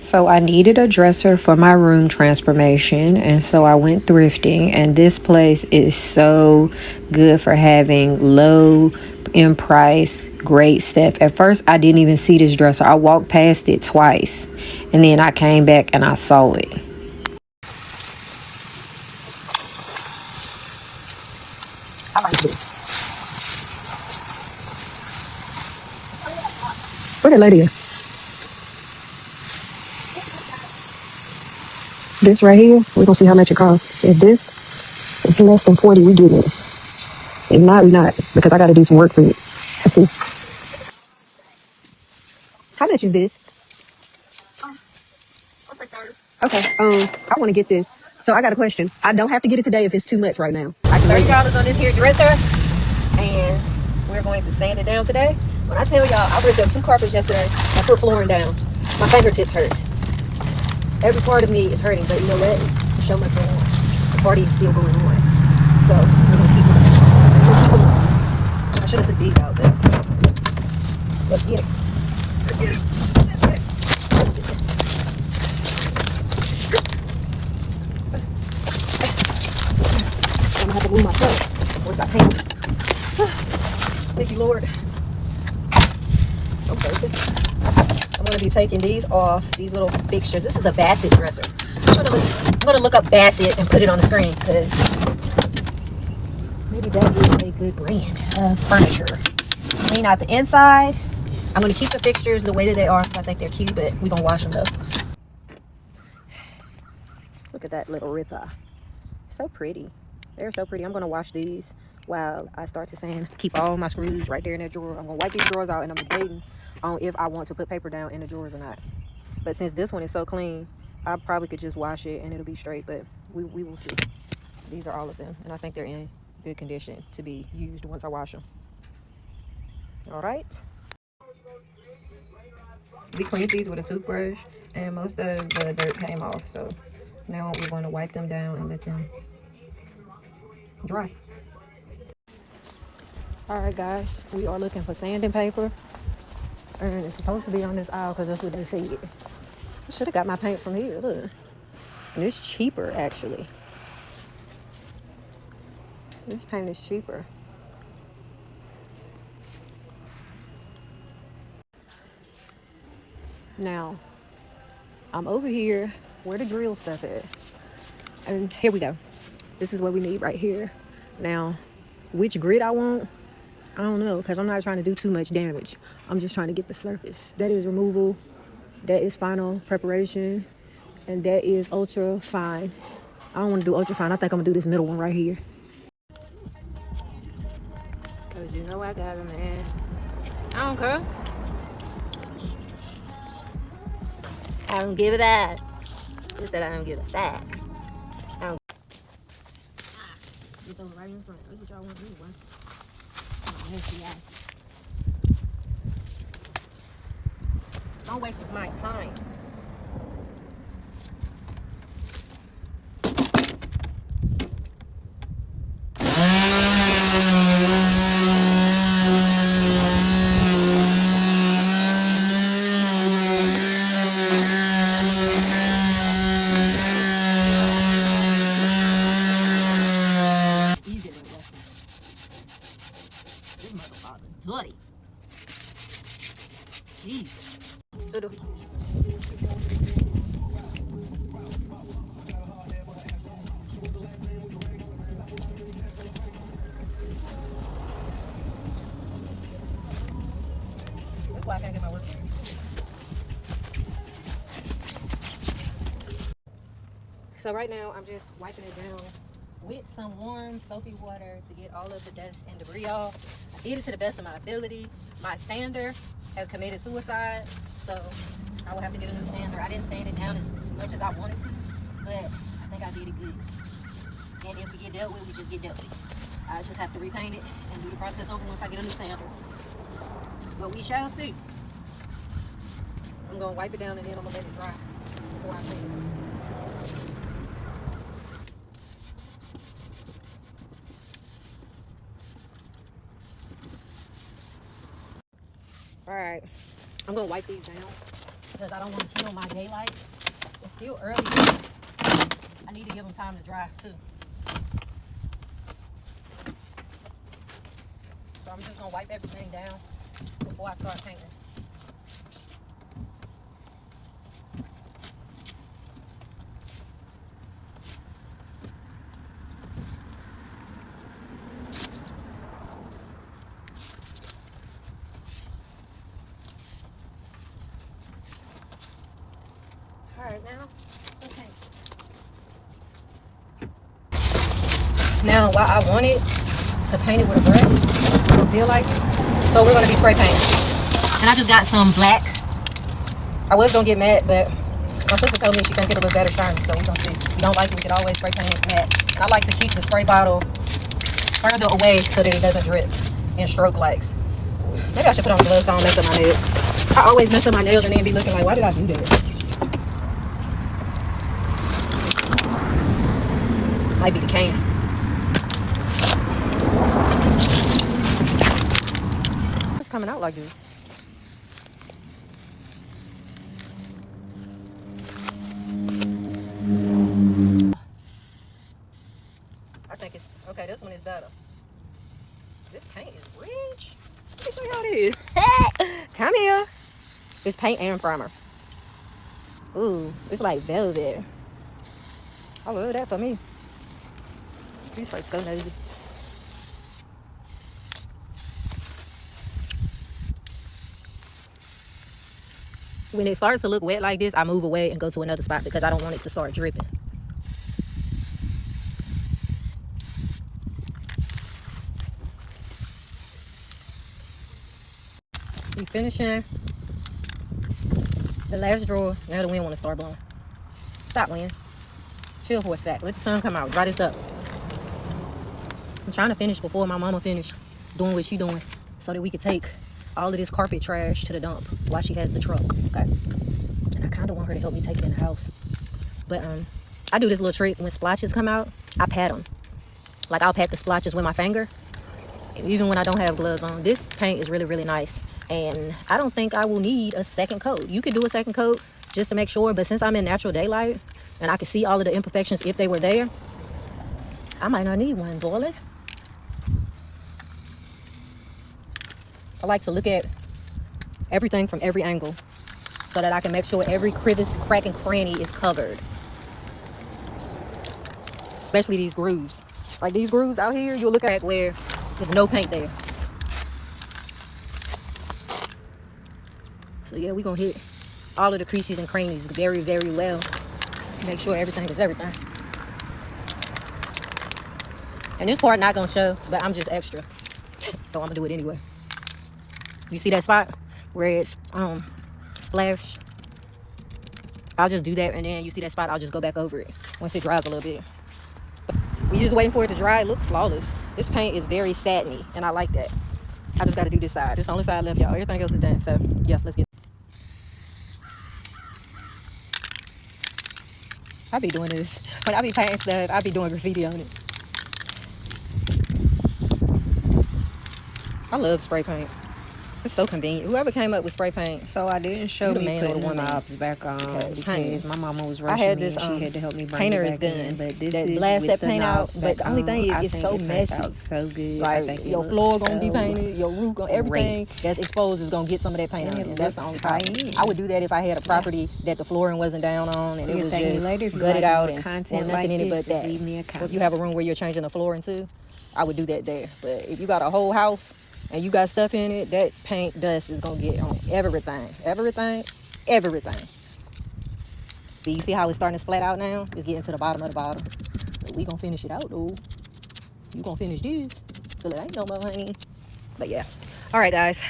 So I needed a dresser for my room transformation, and so I went thrifting, and this place is so good for having low in price great stuff. At first I didn't even see this dresser. I walked past it twice, and then I came back and I saw it. I like this. Where the lady is? This right here, we're gonna see how much it costs. If this is less than 40, we do it. If not, we not, because I gotta do some work to it. Let's see. How much is this? Okay, I want to get this. So I got a question. I don't have to get it today if it's too much right now. I can $30 on this here dresser, and we're going to sand it down today. When I tell y'all, I ripped up 2 carpets yesterday and put flooring down. My fingertips hurt. Every part of me is hurting, but you know what? The show must go on. The party is still going on. So we're gonna keep going. I should have took these out, but let's get it. Let's get it. Let's get it. Let's get it. I'm gonna have to move myself. Once I can. Thank you, Lord. I'm perfect. I'm gonna be taking these off, these little fixtures. This is a Bassett dresser. I'm gonna look up Bassett and put it on the screen, because maybe that is a good brand of furniture. Clean out the inside. I'm gonna keep the fixtures the way that they are, because I think they're cute, but we're gonna wash them though. Look at that little ripper. So pretty. They're so pretty. I'm gonna wash these while I start to sand. Keep all my screws right there in that drawer. I'm gonna wipe these drawers out, and I'm debating on if I want to put paper down in the drawers or not. But since this one is so clean, I probably could just wash it and it'll be straight, but we will see. These are all of them, and I think they're in good condition to be used once I wash them. All right. We cleaned these with a toothbrush, and most of the dirt came off, so now we're going to wipe them down and let them dry. All right, guys, we are looking for sanding paper, and it's supposed to be on this aisle because that's what they said. I should have got my paint from here. Look, and it's cheaper actually. This paint is cheaper. Now, I'm over here where the drill stuff is, and here we go. This is what we need right here. Now, which grit I want, I don't know, because I'm not trying to do too much damage. I'm just trying to get the surface. That is removal, that is final preparation, and that is ultra fine. I don't want to do ultra fine. I think I'm gonna do this middle one right here. Cause you know I got it, man. I don't care. I don't give it that. You said I don't give a sack. I don't. You throw it right in front. That's what y'all want to do, boy. Don't waste my time. This motherfucker's dirty. Jeez. So do that's why I can't get my work done. So right now I'm just wiping it down with some warm soapy water to get all of the dust and debris off. I did it to the best of my ability. My sander has committed suicide, so I will have to get a new sander. I didn't sand it down as much as I wanted to, but I think I did it good. And if we get dealt with, we just get dealt with. I just have to repaint it and do the process over once I get a new sander. But we shall see. I'm gonna wipe it down and then I'm gonna let it dry before I clean it. All right, I'm gonna wipe these down because I don't want to kill my daylight. It's still early. I need to give them time to dry too. So I'm just gonna wipe everything down before I start painting. Alright, now, okay. Now, while I wanted to paint it with a brush, I don't feel like it. So we're going to be spray painting. And I just got some black. I was going to get matte, but my sister told me she think it'll look better shiny, so we're going to see. If you don't like it, we could always spray paint it matte. And I like to keep the spray bottle further away so that it doesn't drip in stroke likes. Maybe I should put on gloves so I don't mess up my nails. I always mess up my nails and then be looking like, why did I do that? Might be the can. It's coming out like this. I think it's okay. This one is better. This paint is rich. Let me show y'all this. Come here. It's paint and primer. Ooh, it's like velvet. I love that for me. These are so nosy. When it starts to look wet like this, I move away and go to another spot because I don't want it to start dripping. We finishing the last drawer. Now the wind want to start blowing. Stop, wind. Chill for a sec. Let the sun come out. Dry this up. I'm trying to finish before my mama finish doing what she doing so that we could take all of this carpet trash to the dump while she has the truck. Okay. And I kind of want her to help me take it in the house. But I do this little trick. When splotches come out, I pat them. Like I'll pat the splotches with my finger. Even when I don't have gloves on. This paint is really, really nice. And I don't think I will need a second coat. You could do a second coat just to make sure. But since I'm in natural daylight and I can see all of the imperfections if they were there, I might not need one, darling. I like to look at everything from every angle so that I can make sure every crevice, crack, and cranny is covered. Especially these grooves. Like these grooves out here, you'll look at where there's no paint there. So yeah, we're gonna hit all of the creases and crannies very, very well. Make sure everything is everything. And this part not gonna show, but I'm just extra. So I'm gonna do it anyway. You see that spot where it's splashed? I'll just do that, and then you see that spot, I'll just go back over it once it dries a little bit. We're just waiting for it to dry. It looks flawless. This paint is very satiny, and I like that. I just got to do this side. This is the only side left, y'all. Everything else is done. So yeah, let's get. I be doing this when I be painting stuff. I be doing graffiti on it. I love spray paint. It's so convenient. Whoever came up with spray paint. So I didn't show me putting the knobs back on because my mama was rushing me and she had to help me bring it back in. But this is blast with that paint out. But the only thing is, it's so messy. So good. Like your floor gonna be painted, your roof gonna, everything that's exposed is gonna get some of that paint on it. That's the only problem. I would do that if I had a property that the flooring wasn't down on and it was just gutted out and nothing in it but that. If you have a room where you're changing the flooring too, I would do that there. But if you got a whole house and you got stuff in it, that paint dust is gonna get on everything. See, you see how it's starting to splat out now? It's getting to the bottom of the bottle. But we gonna finish it out though. You gonna finish this till it ain't no more, honey. But yeah. All right, guys.